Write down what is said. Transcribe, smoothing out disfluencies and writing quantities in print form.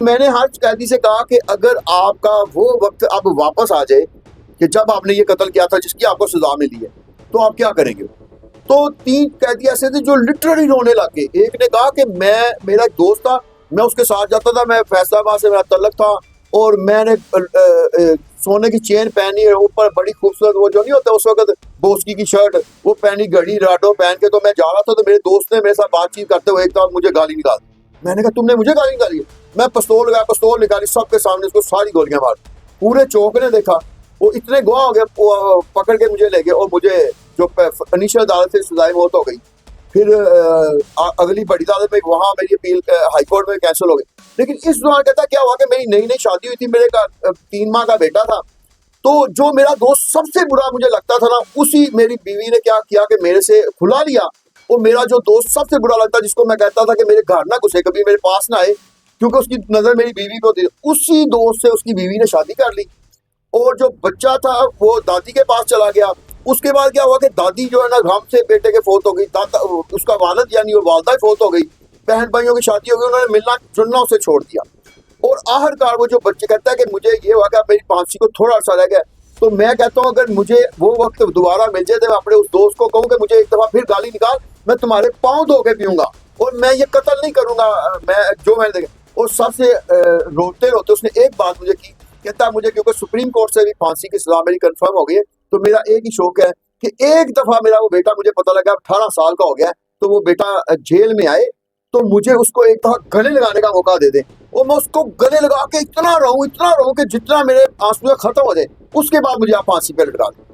मैंने हर कैदी से कहा कि अगर आपका वो वक्त अब वापस आ जाए कि जब आपने ये कत्ल किया था जिसकी आपको सजा मिली है, तो आप क्या करेंगे? तो 3 कैदी ऐसे थे जो लिटरली रोने लग गए। एक ने कहा कि मेरा एक दोस्त था, मैं उसके साथ जाता था, मैं फैसलाबाद से मेरा तल्लक था और मैंने सोने की चेन पहनी है, ऊपर बड़ी खूबसूरत वो जो नहीं होता उस वक़्त बोस्की की शर्ट, वो पहनी, घड़ी राडो पहन के तो मैं जा रहा था, तो मेरे दोस्त ने मेरे साथ बातचीत करते हुए एकदम मुझे गाली निकाल दी। मैंने कहा तुमने मुझे गाली निकाली है? मैं पिस्तौल निकाली, सबके सामने उसको सारी गोलियां मार। पूरे चौक ने देखा, वो इतने गवाह हो गए, पकड़ के मुझे ले गए और मुझे जो इनिशियल अदालत से सजाए मौत हो गई। फिर अगली बड़ी अदालत में वहां मेरी अपील हाई कोर्ट में कैंसिल हो गई। लेकिन इस दौरान कहता क्या हुआ कि मेरी नई नई शादी हुई थी, मेरे का 3 माह का बेटा था। तो जो मेरा दोस्त सबसे बुरा मुझे लगता था ना, उसी मेरी बीवी ने क्या किया कि मेरे से खुला लिया। और मेरा जो दोस्त सबसे बुरा लगता, जिसको मैं कहता था कि मेरे घर ना घुसे, कभी मेरे पास ना आए, क्योंकि उसकी नजर मेरी बीवी को थी, उसी दोस्त से उसकी बीवी ने शादी कर ली। और जो बच्चा था वो दादी के पास चला गया। उसके बाद क्या हुआ कि दादी जो है ना गम से बेटे के फौत हो गई, दादा उसका वालिद यानी वो वालदा फौत हो गई, बहन भाइयों की शादी हो गई, उन्होंने मिलना जुलना उसे छोड़ दिया। और आखिरकार वो जो बच्चे कहता है कि मुझे ये हुआ कि मेरी फांसी को थोड़ा सा रह गया। तो मैं कहता हूँ अगर मुझे वो वक्त दोबारा मिल जाए तो मैं अपने उस दोस्त को कहूँ कि मुझे एक दफा फिर गाली निकाल, मैं तुम्हारे पाँव धो के पीऊंगा और मैं ये कत्ल नहीं करूंगा। मैं जो मैंने देखा और सबसे रोते रोते उसने एक बात मुझे की, कहता मुझे क्योंकि सुप्रीम कोर्ट से भी फांसी की सजा मेरी कंफर्म हो गई है, तो मेरा एक ही शौक है कि एक दफा मेरा वो बेटा, मुझे पता लगा 18 साल का हो गया है, तो वो बेटा जेल में आए तो मुझे उसको एक दफा गले लगाने का मौका दे दे और मैं उसको गले लगा के इतना रहूं कि जितना मेरे आंसू खत्म हो जाए, उसके बाद मुझे आप फांसी पे लटका दें।